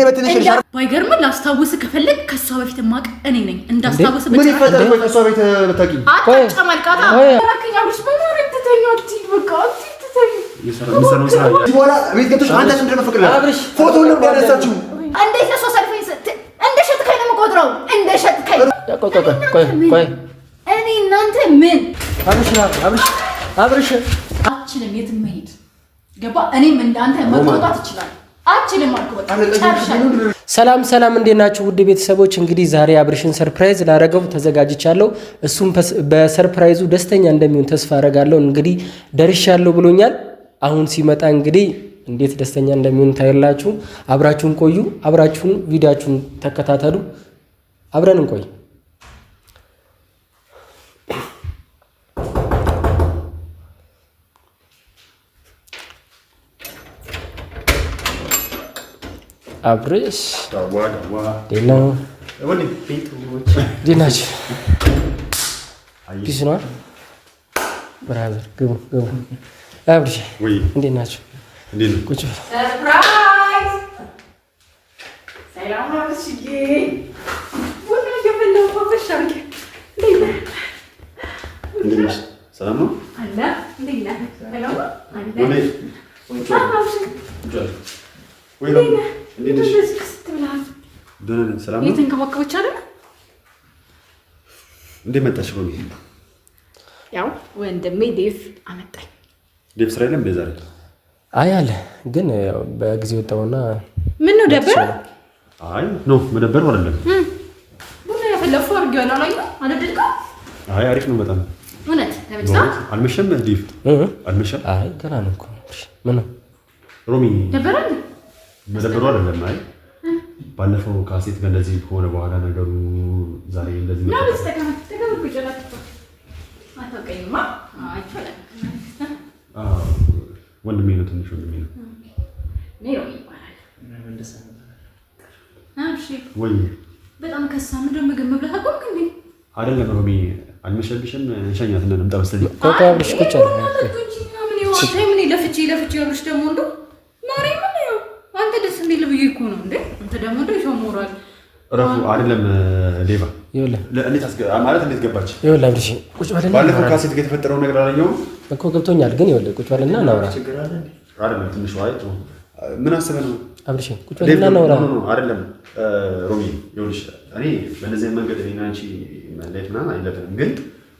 ነው በትንሽ ይሻል ባይገርም ላስታውስ ከፈለግ ከሷ በፊት ማቅ እኔ ነኝ እንዳስታውስ ምን ይፈጠር ወይ ከሷ ቤት በታቂ አጣጫማልቃታ አራከኛ ብሽ በማረም ተተኛት በቃ ተተኝ የሰራው ስራ ይወላ ቤት ገብተሽ አንተ ምንድን ነው ፍቅር አብርሽ ፎቶ ነው ያነሳችው እንዴት ነው ሰልፈኝ እንደ ሸጥከኝ ነው የምቆጥረው እንደ ሸጥከኝ ቆይ እኔ እናንተ ምን አብርሽ አችልም የትም መሄድ ገባ እኔም እንዳንተ መቆጣት ይችላል አችልም አልኩ ሰላም እንዴት ናችሁ ውድ ቤተሰቦች እንግዲህ ዛሬ አብርሽን ሰርፕራይዝ ላረገው ተዘጋጅቻለሁ እሱም በሰርፕራይዙ ደስተኛ እንደሚሆን ተስፋ አረጋለሁ እንግዲህ ደርሻለሁ ብሎኛል አሁን ሲመጣ እንግዲህ እንዴት ደስተኛ እንደሚሆን ታያላችሁ አብራችሁን ቆዩ አብራችሁን ቪዲዮአችሁን ተከታተሉ አብረን እንቆይ አብርሽ ዴና ዲናች ፒስ ነው ብራዘር ግቡ አብርሽ እንዴት ናችሁ ቁጭ ሰርፕራይዝ ሰላም አብርሽዬ ወንድ የፈለው ፕሮፌሽናል እንዴት ሰላም ነው አለ እንዴት ነህ ሰላም አለ ወይ እንዴት ሰላም ነው የተንከባከበች አይደል እንዴት መጣሽ ሆኖ ያው ወንድሜ ዴቭ አመጣኝ ዴቭ ስራ የለም በዛሬ አይ አለ ግን በጊዜ ወጣውና ምን ነው ደበር አይ ኖ መደበር አይደለም ቡና ያፈለፉ አርጋና ላይ አለደልካ አይ አሪፍ ነው በጣም እውነት ለምሳ አልመሸም ዴቭ አልመሸም አይ ገና ነው እኮ ምን ነው ሮሚ ደበር መደበሩ አይደለም አይ ባለፈው ካሴት እንደዚህ ሆነ በኋላ ነገሩ ዛሬ እንደዚህ ነው ተከምኩ ጀላት አታውቀኝማ አይፈለም ወንድሜ ነው ትንሽ ወንድሜ ነው ነው ይባላል እሺ ወይ በጣም ከሳም ደግሞ ምግብ መብላት አቆምክ እንዴ አይደለም ሮሚ አልመሸብሽም እንሸኛት እና እንምጣ በስተዚህ ኮካብሽ ቁጭ አለ ምን ለፍቼ አብርሽ ደግሞ እንዶ ማሪ ምን ነው አንተ ደስ እንዴ ልብዬ እኮ ነው እንዴ አንተ ደግሞ እንደ ሾ ሞራል ረፉ አይደለም ዴቫ ይወለ እንዴት ማለት እንዴት ገባች ይወለ አብርሽ ቁጭ ባለና ባለፈው ካሴት ጋር የተፈጠረው ነገር አላየሁም እኮ ገብቶኛል ግን ይወለ ቁጭ ባለና እናውራ አይደለም ትንሽ ዋይቶ ምን አሰበ ነው አብርሽ ቁጭ ባለና እናውራ አይደለም ሮሚ ይኸውልሽ እኔ በእነዚህ መንገድ እኔና አንቺ ማለት ምናምን አይለብንም ግን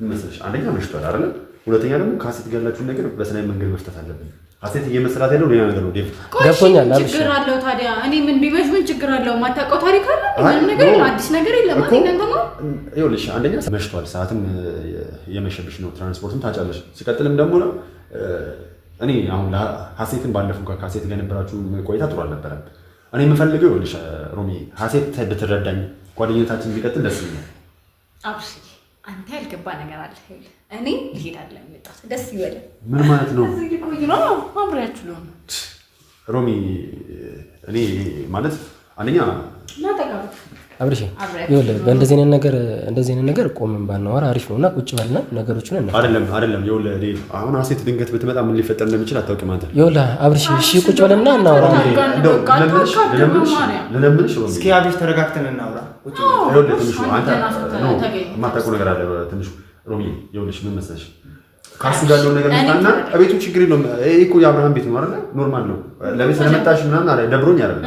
ምን መሰለሽ አንደኛ መሽቷል አይደል ሁለተኛ ደግሞ ካሴት ጋር ያላችሁን ነገር በሰናይ መንገድ መፍታት አለብን አሴት እየመሰላት ያለው ሌላ ነገር ነው ዴቭ ገብቶኛል አብርሽ ችግር አለው ታዲያ እኔ ምን ቢመሽ ምን ችግር አለው ማታውቀው ታሪክ አለ ምን ነገር አዲስ ነገር የለም እናንተ ነው ይኸውልሽ አንደኛ መሽቷል ሰዓትም የመሸብሽ ነው ትራንስፖርትም ታጫለሽ ሲቀጥልም ደግሞ እኔ አሁን ሀሴትን ባለፈው ካሴት ጋር የነበራችሁ ቆይታ ጥሩ አልነበረም እኔ የምፈልገው ይኸውልሽ ሮሚ ሀሴት ብትረዳኝ ጓደኝነታችን ቢቀጥል ደስ ይለኛል አብርሽ አንተ ያልገባ ነገር አለ እኔ ልሄድ አይደለም የመጣሁት ደስ ይበል ምን ማለት ነው እዚህ ልቆይ ነው አብሬያችሁ ነው ሮሚ እኔ ማለት አንደኛ ናተቃው አብርሽ ይወለ በእንደዚህ አይነት ነገር ቆመን ባናወራ አሪፍ ነውና ቁጭ ባልና ነገሮችን እና አይደለም ይወለ አሁን ሀሴት ድንገት ብትመጣ ምን ሊፈጠር እንደሚችል አታውቂም አንተ ይወለ አብርሽ እሺ ቁጭ ባልና እናወራ ለለምንሽ እስኪ አብርሽ ተረጋግተን እናወራ ቁጭ ይወለ ትንሽ አንተ ነው የማታውቀው ነገር አለ ትንሽ ሮሚ ይኸውልሽ ምን መሰለሽ ካሱ ጋር ያለው ነገር መጣና አቤቱ ችግር የለውም ይሄ እኮ የአብርሃም ቤት ነው አይደል ኖርማል ነው ለቤት ስለመጣሽ ምናምን አለ ደብሮኝ አይደለም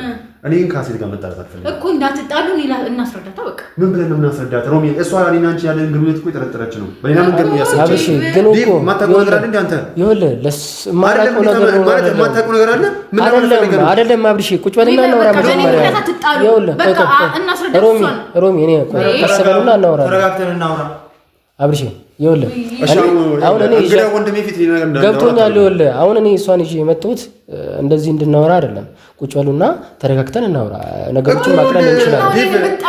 እኔን ካሴት ጋር መጣላት አልፈልግም እኮ እንዳትጣሉ እናስረዳታ በቃ ምን ብለን ነው እናስረዳት ሮሚ እሷ እኔና አንቺ ያለን ግንኙነት እኮ የጠረጠረች ነው በሌላ መንገድ ነው ያሰብችው አብርሽ ግን እኮ ማታውቀው ነገር አለ እንዴ አንተ ይኸውልህ ማታውቀው ነገር አለ ምን አይደለም አብርሽ ቁጭ በልና እናወራ መጀመሪያ ይኸውልህ በቃ እናስረዳት ሮሚ እኔ ከሰበሉና እናወራ ተረጋግተን እናወራ አብርሽ ይኸውልህ አሁን እኔ ወንድሜ ፊት ሊናገር እንዳለ ገብቶኛል ይኸውልህ አሁን እኔ እሷን ይዤ የመጣሁት እንደዚህ እንድናወራ አይደለም ቁጭ በሉና ተረጋግተን እናወራ ነገሮችን ማቅለል እንችላለን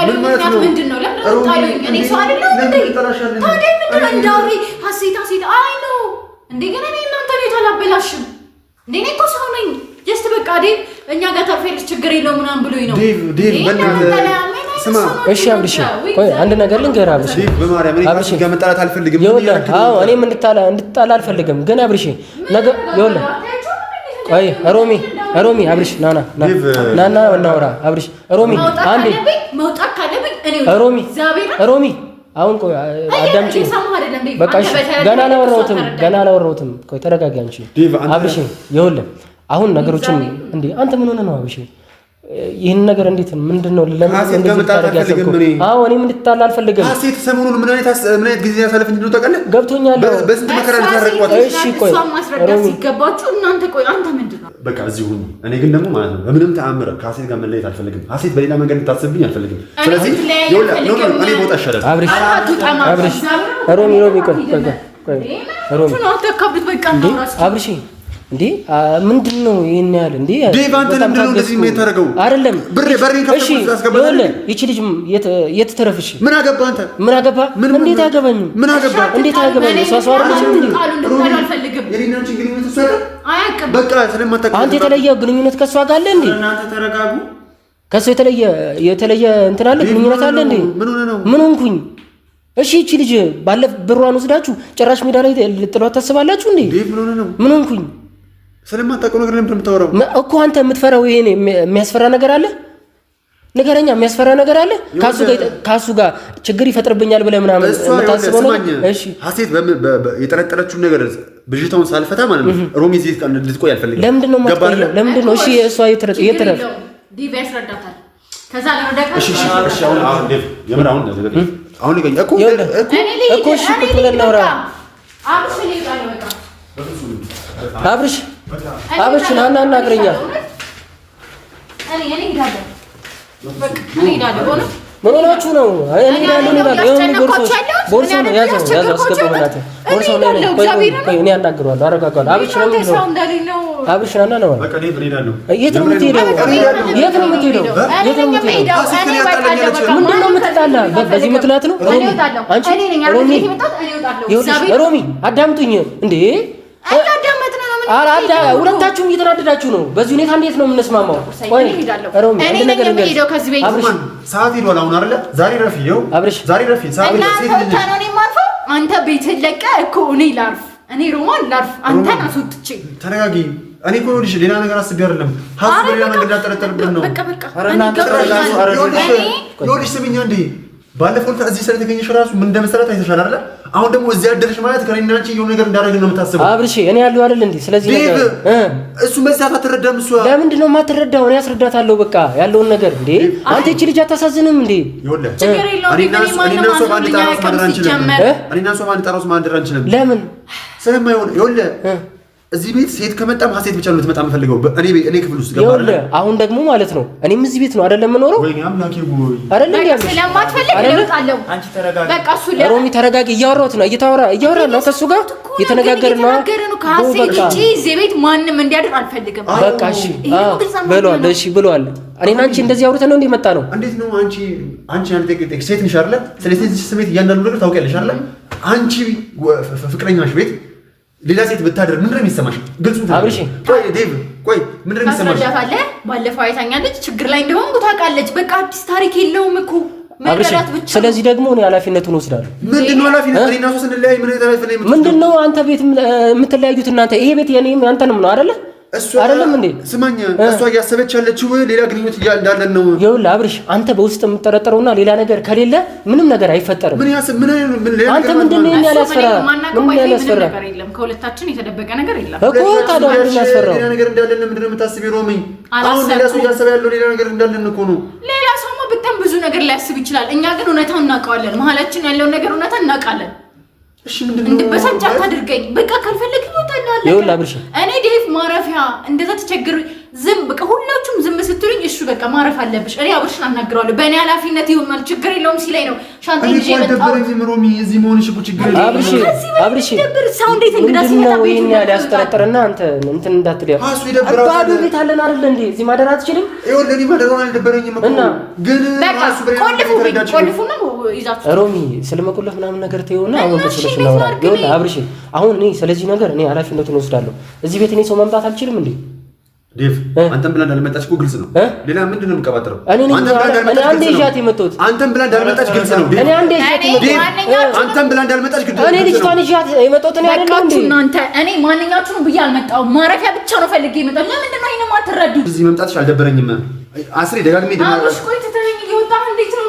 ምን ማለት ነው ምንድነው ለምን ታሉኝ እኔ ሰው አይደለም እንዴ ታዲያ ምንድነው እንዳውሪ ሀሴት አይ ነው እንደገና እኔ እናንተ ነው የተላበላሽም እንዴ እኔ እኮ ሰው ነኝ ጀስት በቃ ዴቭ እኛ ጋር ታርፌልሽ ችግር የለውም ምናምን ብሎኝ ነው ዴቭ በእናትህ ስማ እሺ አብርሽ ቆይ አንድ ነገር ልንገርህ አብርሽ በማርያም እኔ ካሴት ጋር መጣላት አልፈልግም ይኸውልህ አዎ እኔም እንድጣላ አልፈልግም ግን አብርሽ ነገር ይኸውልህ ቆይ ሮሚ አብርሽ ናና እናውራ። አብርሽ ሮሚ አንዴ መውጣት ካለብኝ እኔ ሮሚ አሁን ቆይ አዳምጪ። በቃ እሺ፣ ገና አላወራሁትም። ቆይ ተረጋጊ አንቺ። አብርሽ ይኸውልህ አሁን ነገሮችን እንዴ አንተ ምን ሆነ ነው አብርሽ? ይሄን ነገር እንዴት ምንድነው? ለምን እንደዚህ ታደርጊያለሽ? አዎ እኔ ምን ልታላ አልፈልግም። ሀሴት ሰሞኑን ምን አይነት ጊዜ ያሳለፍ እንደው ታውቃለህ? ገብቶኛል። በስንት መከራ ልታረቅቋት። እሺ ቆይ እሷ ማስረዳት ሲገባችሁ እናንተ ቆይ አንተ ምንድነው? በቃ እዚሁ ሁኚ። እኔ ግን ደግሞ ማለት ነው በምንም ተአምር ከሀሴት ጋር መለየት አልፈልግም። ሀሴት በሌላ መንገድ ልታስብኝ አልፈልግም። ስለዚህ እኔ ቦታ ይሻላል። አብርሽ ሮሚ አብርሽ እንዴ ምንድነው ይሄን ያህል እንዴ? ዴቭ አንተ ለምንድነው እንደዚህ የምታደርገው? አይደለም በሬን ከፍተህ አስገባለህ። ይቺ ልጅ የት ተረፍሽ? ምን አገባ አንተ? ምን አገባ? እንዴት አገባኝ? ምን አገባ? እንዴት አገባኝ? ሷሷ አይደለች እንዴ? በቃ ስለማታውቅ አንተ የተለየ ግንኙነት ከሷ ጋር አለ እንዴ? እናንተ ተረጋጉ። ከሷ የተለየ እንትን አለ ግንኙነት አለ እንዴ? ምን ሆንኩኝ? እሺ ይቺ ልጅ ባለፈ ብሯን ወስዳችሁ ጭራሽ ሜዳ ላይ ልጥሏት ታስባላችሁ እንዴ? ምን ሆንኩኝ? ስለማታውቀው ነገር ለምን የምታወራው እኮ? አንተ የምትፈራው ይሄን የሚያስፈራ ነገር አለ? ንገረኛ፣ የሚያስፈራ ነገር አለ? ካሱ ጋር ችግር ይፈጥርብኛል ብለህ ምናምን የምታስበው ነው? እሺ ሀሴት የጠረጠረችውን ነገር ብዥታውን ሳልፈታ ማለት ነው ሮሚ እዚህ ጋር ልትቆይ አልፈልግም። ለምንድን ነው የማትቆየው? ለምንድን ነው? እሺ እሷ የትረፍ ዲቪ ያስረዳታል። ከዛ ለወደቀ እሺ አሁን ዴቭ የምን አሁን ልቀኝ እኮ እሺ ቁጭ ብለን እናውራ። አብርሽ ናና እናግረኛ። ምን ሆናችሁ ነው? እኔ እሄዳለሁ። ቦርሳ ነው ያዘው አስገባው። በእናትህ ቦርሳው ላይ ነው። ቆይ እኔ አናግረዋለሁ፣ አረጋጋዋለሁ። አብርሽ ናና ነው። በቃ እኔ እሄዳለሁ። የት ነው የምትሄደው? ምንድን ነው የምትጣላ? በዚህ ምክንያት ነው? አንቺ ሮሚ አዳምጡኝ እንዴ! ሁለታችሁም እየተናደዳችሁ ነው። በዚህ ሁኔታ እንዴት ነው የምንስማማው? ሮሚ አንድ ነገር ሰዓት ሄዷል አሁን አይደለ? ዛሬ ረፊ ይኸው ዛሬ ረፊ አንተ ቤት ለቀ እኮ እኔ ላርፍ፣ እኔ ሮማን ላርፍ፣ አንተን አስወጥቼ። ተረጋጊ። እኔ እኮ ልሽ ሌላ ነገር አስቤ አይደለም። ሀሱ በሌላ መንገድ እንዳጠረጠርብን ነው። ይኸውልሽ ስሚኝ እንዴ፣ ባለፈው እዚህ ስለተገኘሽ ራሱ ምን እንደመሰረት አይተሻል አይደለ? አሁን ደግሞ እዚህ አደረሽ ማለት ከኔና አንቺ የሆነ ነገር እንዳደረግን ነው የምታስበው። አብርሽ እኔ ያለው አይደል እንዴ? ስለዚህ ነገር እሱ መሳፋት አትረዳም። እሱ ለምንድን ነው የማትረዳው? እኔ አስረዳታለሁ በቃ ያለውን ነገር እንዴ። አንተ እቺ ልጅ አታሳዝንም እንዴ? እኔና እሱ ባንድ ጣራውስ ማንደር አንችልም። ለምን ስለማይሆን ይኸውልህ እዚህ ቤት ሴት ከመጣም ሀሴት ብቻ ነው ልትመጣ የምፈልገው። እኔ ክፍል ውስጥ ገባ አይደል? አሁን ደግሞ ማለት ነው እኔም እዚህ ቤት ነው አይደለም የምኖረው። ወይኔ አምላኬ ወይ አይደለም ያምሽ ስለማትፈልግ እወጣለሁ። አንቺ ተረጋጊ። በቃ እሱ ሮሚ ተረጋጊ። እያወራሁት ነው እያወራ ነው ከሱ ጋር የተነጋገርን ነው። ከሀሴት ውጪ እዚህ ቤት ማንም እንዲያድር አልፈልግም። በቃ እሺ ብለዋል። እሺ ብለዋል። እኔና አንቺ እንደዚህ አውርተን ነው እንደመጣ ነው። እንዴት ነው አንቺ ሴት ነሽ አይደለ? ስለዚህ ስሜት እያንዳንዱ ነገር ታውቂያለሽ አይደለ? አንቺ ፍቅረኛሽ ቤት ሌላ ሴት ብታደር ምንድን ነው የሚሰማሽ? ግልጹ አብርሽ ቆይ ዴቭ ቆይ ምንድን ነው የሚሰማሽ? ባለፈው አይታኛለች፣ ችግር ላይ እንደሆንኩ ታውቃለች። በቃ አዲስ ታሪክ የለውም እኮ መረዳት ብቻ። ስለዚህ ደግሞ እኔ ኃላፊነቱን ወስዳለሁ። ምንድን ነው ኃላፊነት? እኔና እሱ ስንለያይ ምንድን ነው አንተ ቤት የምትለያዩት እናንተ? ይሄ ቤት የኔም ያንተንም ነው አይደለ? አይደለም እንዴ? ስማኝ፣ እሷ እያሰበች ያለችው ሌላ ግንኙነት እንዳለን ነው። ይኸውልህ አብርሽ፣ አንተ በውስጥ የምትጠረጠረውና ሌላ ነገር ከሌለ ምንም ነገር አይፈጠርም። አንተ ምንድን ነው ያላስፈራ? ምን ያላስፈራ? ከሁለታችን የተደበቀ ነገር የለም እኮ። ታዲያ ምን ያስፈራው? ሌላ ነገር እንዳለን ምንድን ነው የምታስቢው ሮሚ? አሁን ሌላ ሰው እያሰበ ያለው ሌላ ነገር እንዳለን እኮ ነው። ሌላ ሰውማ በጣም ብዙ ነገር ሊያስብ ይችላል። እኛ ግን እውነታውን እናውቀዋለን። መሀላችን ያለውን ነገር እውነታ እናውቃለን። እሺ ምንድነው? እንድበሳጭ አታድርገኝ። በቃ ካልፈለግ ይወጣላል። ይኸውልህ አብርሽ፣ እኔ ዴቭ ማረፊያ እንደዛ ተቸግር ዝም በቃ ሁላችሁም ዝም ስትሉኝ እሺ በቃ ማረፍ አለብሽ። እኔ አብርሽን አናግረዋለሁ። በእኔ ኃላፊነት ይሆናል። ችግር የለውም ሲለኝ ነው ሻንጣ ይዤ መጣሁ። ሮሚ እዚህ መሆንሽ እኮ ችግር የለም። አብርሽ ደብር ሰው እንዴት እንግዳ ሲመጣ ቤት ነው ያስጠረጠረና አንተ እንትን እንዳትደር። ባዶ ቤት አለን አይደል እንዴ? እዚህ ማደር አትችልም? ይኸውልህ እኔ ማደሩን አልደበረኝም እኮ ግን ራሱ ቆልፉና ይዛችሁ ሮሚ ስለመቆለፍ ምናምን ነገር ተይውና አሁን ተሰለሽ ነው። ይኸውልህ አብርሽ፣ አሁን እኔ ስለዚህ ነገር እኔ ኃላፊነቱን ወስዳለሁ። እዚህ ቤት እኔ ሰው ማምጣት አልችልም እንዴ? ዴቭ አንተም ብላ እንዳልመጣች እኮ ግልጽ ነው። ሌላ ምንድን ነው የምትቀባጥረው? እኔ አንዴ ይዣት የመጣሁት አንተም ብላ እንዳልመጣች ግልጽ ነው። እኔ አንዴ ይዣት የመጣሁት አንተም ብላ እንዳልመጣች ግልጽ ነው። እኔ ልጅቷን ይዣት የመጣሁት እኔ አይደለም እንዴ? እናንተ እኔ ማንኛችሁም ብዬ አልመጣሁም። ማረፊያ ብቻ ነው ፈልጌ የመጣሁት። ለምንድን ነው ይሄን የማትረዱት? እዚህ መምጣትሽ አልደበረኝም። አስሬ ደጋግሜ አብርሽ ቆይ ትተኸኝ እየወጣህ እንዴት ነው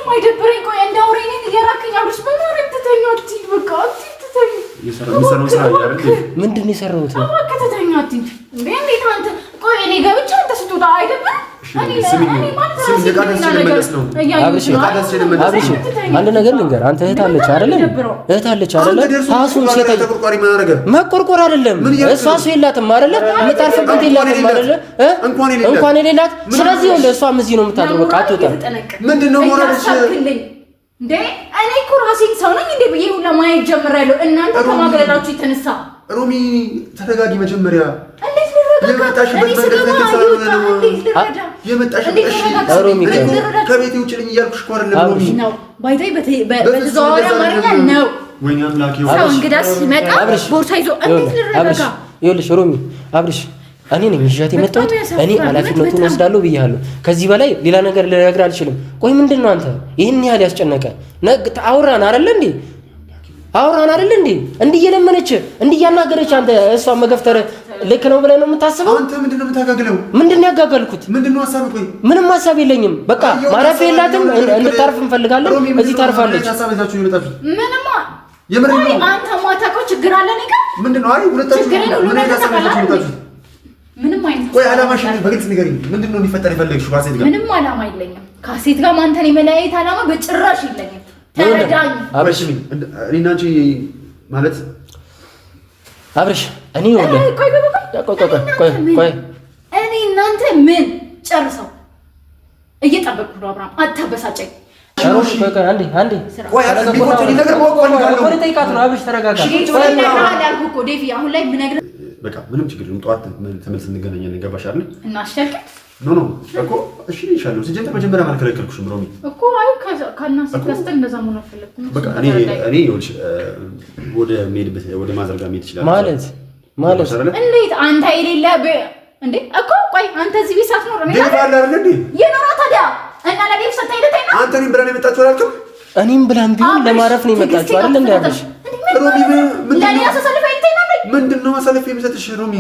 የማይደብረኝ? ቆይ እንዳውሬ እኔን እየራከኝ አብርሽ በማረግ ትተኛ አትሂድ። በቃ አትሂድ ትተኛ። የሰራው ስራ አይደል? ምንድን ነው የሰራሁት? እባክህ ትተኛ አትሂድ። እንዴት አንተ ቆይ እኔ ገብቼ አንተ ስትወጣ አይደለም? አብርሽ አንድ ነገር ልንገር። አንተ እህት አለች አይደለ? እህት አለች አይደለ? ታሱን ሴት መቆርቆር አይደለም። እሷ ሰው የላትም አይደለ? የምታርፍበት የላትም አይደለ? እንኳን የሌላት። ስለዚህ ወንድ እሷም እዚህ ነው የምታድረው። በቃ አትወጣም። ምንድነው ሞራልሽ እንዴ? እኔ እኮ ራሴን ሰው ነኝ እንዴ ብዬ ሁላ ማየት ጀምሬያለሁ። እናንተ ከማግለላችሁ የተነሳ ሮሚ ተረጋጊ መጀመሪያ። የመጣሽበት መንገድ ትክክል ስላልሆነ ነው የመጣሽበት። እሺ ሮሚ ከቤቴ ውጭ ልኝ እያልኩሽ እኮ አይደለም ሮሚ ነው ባይታይ በተዘዋዋሪ አማርኛ ነው። ወይኔ አምላኬ ሰው እንግዳ ሲመጣ ቦርሳ ይዞ እንዴት ልረጋጋ? ይኸውልሽ ሮሚ አብርሽ እኔ ነኝ ይዣት የመጣሁት። እኔ ኃላፊነቱን ወስዳለሁ ብያለሁ። ከዚህ በላይ ሌላ ነገር ልነግርህ አልችልም። ቆይ ምንድን ነው አንተ ይህን ያህል ያስጨነቀ? አውራን አይደለ እንዴ? አውራን አይደለ እንዴ? እንዲህ እየለመነች እንዲህ እያናገረች አንተ እሷን መገፍተር ልክ ነው ብለህ ነው የምታስበው? አንተ ምንድነው የምታጋግለው? ምንድነው ያጋገልኩት? ምንድነው ሐሳብ? ቆይ ምንም ሐሳብ የለኝም። በቃ ማረፊያ የላትም። እንድታርፍ እንፈልጋለን። እዚህ ታርፋለች። ምንም የምሬ አንተ ማታውቀው ችግር አለ እኔ ጋር ምንድነው? አይ ሁለታችሁ ምን አይነት ምንም አይነት ቆይ አላማሽን በግልጽ ንገሪኝ። ምንድነው እንዲፈጠር የፈለግሽው ካሴት ጋር? ምንም አላማ የለኝም። ካሴት ጋር አንተን የመለያየት አላማ በጭራሽ የለኝም። ተረዳኝ አብርሽ። እኔና አንቺ ማለት አብርሽ እኔ ወለ ቆይ እኔ እናንተ ምን ጨርሰው እየጠበቅኩ ነው። አብርሃም አታበሳጨኝ። አንዴ ቆይ አትቆጪኝ። ነገር ማወቅ ፈልጋለሁ። ወደ ጠይቃት ነው። አብርሽ ተረጋጋ። ያልኩህ እኮ ዴቪ አሁን ላይ ምነግርህ በቃ ምንም ችግር የለም። ጠዋት ተመልሰን እንገናኛለን። ገባሽ አይደል? እና አሽከርከ ኖ እኮ እሺ ይሻለው። ሲጀምር መጀመሪያ አልከለከልኩሽም ሮሚ እኮ አይ ከናስ ከስተን እንደዛ መሆን አልፈለኩም። በቃ እኔ ይኸውልሽ ወደ ሜድበት ወደ ማዘርጋ ሜድ ይችላል ማለት እንዴት አንተ የሌለ እንዴ እኮ ቆይ አንተ እዚህ ቤት ሳትኖር ነው ዴቭ አለ አይደል እንዴ? የኖራ ታዲያ እና ለዴቭ ሰጠኝ ልተኝ ነው። አንተ እኔም ብለን የመጣችሁ አላልክም? እኔም ብላም ቢሆን ለማረፍ ነው የመጣችሁ አይደል እንዴ? አብርሽ ሮሚ ለኔ አሰሰልፈ ይተኝ ነው። ምንድነው ማሳለፍ የሚሰጥሽ ሮሚ?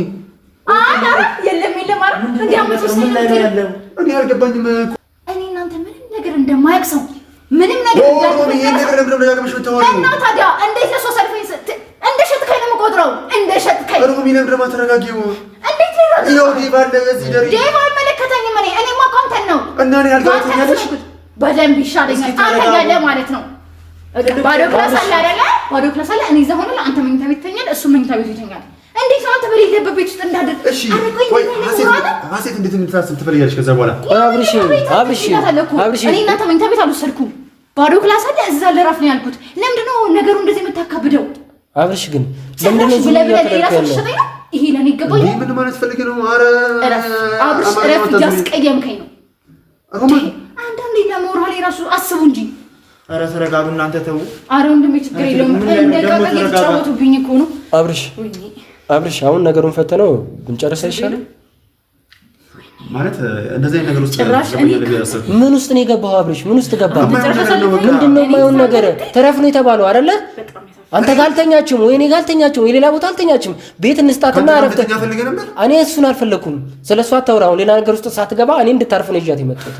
አረ የለም አይደል እንዴ? አመጽስ ነው ያለው። እኔ አልገባኝም። እኔ እናንተ ምንም ነገር እንደማያውቅ ሰው ምንም ነገር ሮሚ ይሄን ነገር ለምን ደጋግመሽ ብታወሪው? እና ታዲያ እንዴት ለሶ ሰልፈኝ እንደ ሸጥከኝ ነው የምቆጥረው። እንደ ሸጥከኝ ሮሚ ለምን ደግሞ ተረጋጊው? እንዴት ነው ይኸው ዴቭ አለ እዚህ ደሪ ዴቭ አይመለከተኝም። እኔማ ኮንተንት ነው እና እኔ አልጋውተኛለሽ በደንብ ይሻለኛል። አንተ ያለ ማለት ነው ባዶ ክላስ አለ አይደለ? ባዶ ክላስ አለ። እኔ እዛ ሆነ አንተ መኝታ ቤት ተኛል፣ እሱ መኝታ ቤት ይተኛል። እንዴት ነው አንተ በሌለበት ቤት ውስጥ እንዳደር? እሺ ቆይ ሀሴት እንዴት እንድታስብ ትፈልጊያለሽ? ከዛ በኋላ አብርሽ እኔ እናንተ መኝታ ቤት አልወሰድኩም። ባዶ ክላስ አለ፣ እዛ ለራፍ ነው ያልኩት። ለምንድን ነው ነገሩ እንደዚህ የምታካብደው? አብርሽ ግን ለምንድን ነው ዝም ያለው? ይሄ ለኔ ይገባል። ምን ማለት ፈልገህ ነው? አረ አብርሽ ረፍ እያስቀየምከኝ ነው። አንዳንዴ ለሞራሌ ራሱ አስቡ እንጂ። አረ ተረጋጉ እናንተ ተው። አረ ወንድሜ ችግር የለውም። እንደቃቀ እየተጫወቱብኝ እኮ ነው። አብርሽ አሁን ነገሩን ፈተነው ብንጨርስ አይሻልም? ማለት እንደዚህ አይነት ነገር ውስጥ ምን ውስጥ ነው የገባው? አብርሽ ምን ውስጥ ገባ? ምንድነው የማይሆን ነገር? ተረፍ ነው የተባለው አይደለ? አንተ ጋር አልተኛችም ወይ እኔ ጋር አልተኛችም ወይ ሌላ ቦታ አልተኛችም። ቤት እንስጣትና አረፍተ እኔ እሱን አልፈለኩም። ስለሷ አታውራ። አሁን ሌላ ነገር ውስጥ ሳትገባ እኔ እንድታርፍ ነው ይዣት የመጣሁት።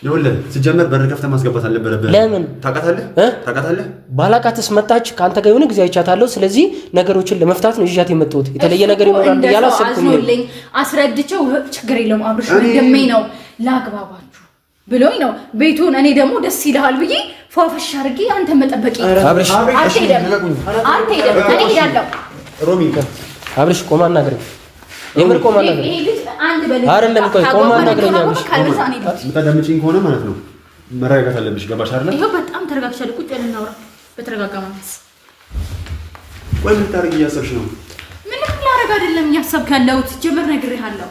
ይኸውልህ ሲጀመር በር ከፍተህ ማስገባት አልነበረብህም። ለምን ታውቃታለህ? ባላቃትስ መጣች ከአንተ ጋር የሆነ ጊዜ አይቻታለሁ። ስለዚህ ነገሮችን ለመፍታት ነው ይዣት የመጣሁት። የተለየ ነገር ይኖራል ብዬ አላሰብኩም። አስረድቼው ችግር የለውም አብርሽ ወንድሜ ነው ላግባባችሁ ብሎኝ ነው ቤቱን። እኔ ደግሞ ደስ ይልሃል ብዬ ፏፈሽ አድርጌ አንተ መጠበቂ አብርሽ አትሄድም። እኔ እሄዳለሁ። ሮሚ አብርሽ ቆማ አናግረኝ። የምር ቆማ አናግረኝ። ይሄ ልጅ አንድ በልጅ አይደለም። ቆይ ቆማ አናግረኝ አብርሽ። የምታዳምጪኝ ከሆነ ማለት ነው መረጋጋት አለብሽ። ገባሽ አይደል? ይሄው በጣም ተረጋግቻለሁ። ቁጭ ብለን እናውራ በተረጋጋ መንፈስ። ወይ ምን ታረጊ እያሰብሽ ነው? ምንም ላረግ አይደለም እያሰብክ ያለሁት። ጀምር ነግሬሃለሁ።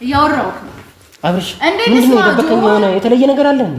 እያወራሁህ ነው አብርሽ። ምንድን ነው የደበቀኝ? የሆነ የተለየ ነገር አለ እንዴ?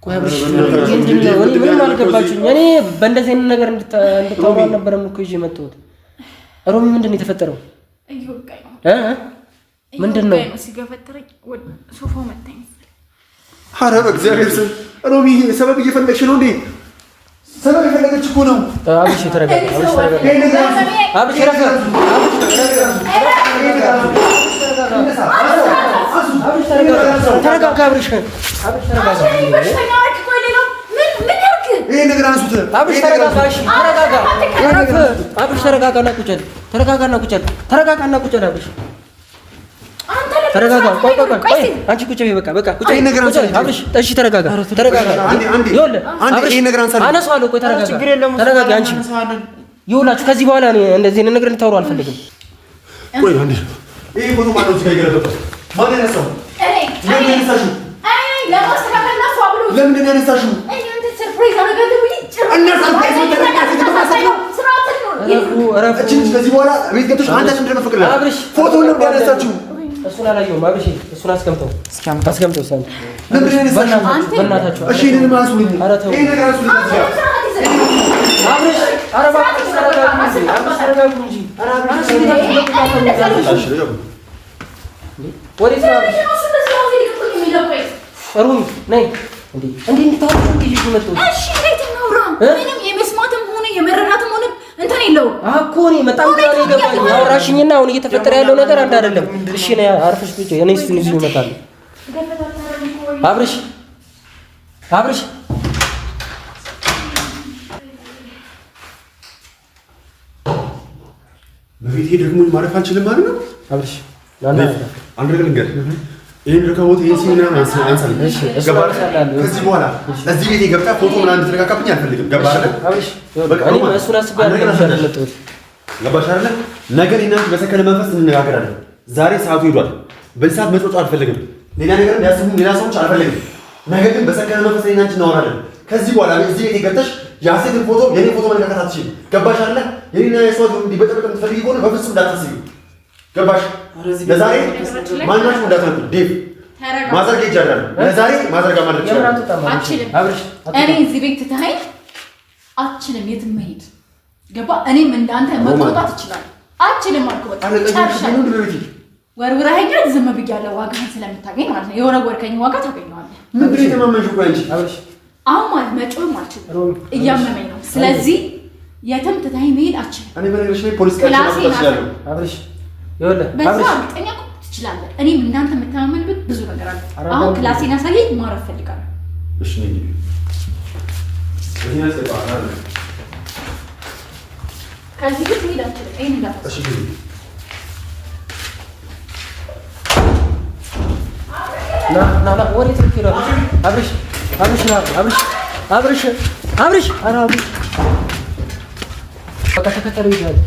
ቆይ አብርሽ ምንም አልገባችሁኝ። እኔ በእንደዚህ አይነት ነገር እንድታወራ አልነበረም እኮ ይዤ የመጣሁት። ሮሚ ምንድን ነው የተፈጠረው? ምንድን ነው ሲገፈትረኝ ወደ ሶፋው መታኝ። ኧረ በእግዚአብሔር ስም ሮሚ ሰበብ እየፈለግሽ ነው እንዴ? ሰበብ የፈለገች እኮ ነው። አብርሽ ተረጋጋ። ተረጋጋ። ቆይ አንቺ ቁጭ በይ። በቃ ቁጭ በይ። አብርሽ እሺ፣ ተረጋጋ። አነሳዋለሁ። ቆይ ተረጋጋ። አንቺ ይኸውላችሁ፣ ከዚህ በኋላ እንደዚህ ነገር ልታወሩ አልፈልግም። ቆይ አንዴ፣ ይሄ ፎቶ ማነው እዚህ ጋር የገለበጠው? ማን ያነሳው? ለምን ያነሳሽው? ለምን ያነሳሽው? ከዚህ በኋላ ቤት ገብተሽ አንተ ምንድን ነው ፍቅር ፎቶውን ለምን ያነሳችው? እሱን አላየሁም። አብርሽ እሱን አስቀምጠው። ለምን ያነሳሽው? በእናታችሁ እሺ፣ እኔን ማንሱልኝ። ይሄ ነገር አንሱልኝ። አብርሽ ኧረ እባክህ ተረጋጉ እንጂ። ወዴት ነው ሩም ነይ እንዴ? እንታወቁ እንዴ? ልጅ መጥቶ እሺ፣ እንዴት እናውራ? ምንም የመስማትም ሆነ የመረዳትም ሆነ እንትን የለውም እኮ እኔ በጣም ግራ ነው የገባኝ። አውራሽኝና አሁን እየተፈጠረ ያለው ነገር አንድ አይደለም። እሺ ነይ አርፈሽ ቁጭ። እኔ እሱን ይዤ እመጣለሁ። አብርሽ በቤቴ ደግሞ ማረፍ አልችልም ማለት ነው። አብርሽ አንድ ነገር ልንገርህ፣ ይሄን ረከቦት ይሄን ሲኒ ምናምን አንሳልኝ። ገባህ? ከዚህ በኋላ እዚህ ቤቴ ገብታ ፎቶ ምናምን እንድትነካካብኝ አልፈልግም። ገባህ አይደል? አብርሽ እኔ እሱን አስቤያለሁ። ገባሽ አይደል? ነገ እኔና አንቺ በሰከነ መንፈስ እንነጋገራለን። ዛሬ ሰዓቱ ሄዷል። በዚህ ሰዓት መጮህ አልፈልግም። ሌላ ነገር እንዲያስቡ ሌላ ሰዎች አልፈልግም። ነገ ግን በሰከነ መንፈስ እኔና አንቺ እናወራለን። ከዚህ በኋላ እዚህ ቤቴ ገብተሽ የሐሴትን ፎቶ የኔ ፎቶ መነካካት አትችይም። ገባሽ አይደል? የኔና የሰው እንዲበጠበጥ የምትፈልጊ ከሆነ በፍጹም እንዳታስቢው። ገባሽ? ለዛሬ ማናችሁ እንዳትነኩ። ዴቭ ማዘርጋ ይጃዳል። ለዛሬ ማዘርጋ ማድረግ ይችላል። እኔ እዚህ ቤት ትተኸኝ አትችልም የትም መሄድ። ገባ? እኔም እንዳንተ መቆጣት ይችላል። አትችልም አልኩህ። በቃ ወርውረኸኛል። ዝም ብያለሁ። ዋጋህን ስለምታገኝ ማለት ነው። የወረወርከኝ ዋጋ ታገኘዋለህ። ምን ብለሽ ተማመንሽ? ቆይ አንቺ አሁን ማለት መጮህም አልችልም፣ እያመመኝ ነው። ስለዚህ የትም ትተኸኝ መሄድ አትችልም። እኔ በነገርሽ ላይ ፖሊስ ቃል ይችላል። አብርሽ ይኸውልህ፣ በዛ እርግጠኛ እኮ ትችላለህ። እኔም እንዳንተ የምተማመንበት ብዙ ነገር አለ። አሁን ክላሴን አሳየኝ፣ ማረፍ እፈልጋለሁ። እሺ ነኝ እዚህ ያስቀጣው ከዚህ ግን መሄድ አልችልም። ይሄን እንዳታስብ። እሺ ና ወዴት ልትሄድ? አብርሽ በቃ ተከተለው ይሄዳል።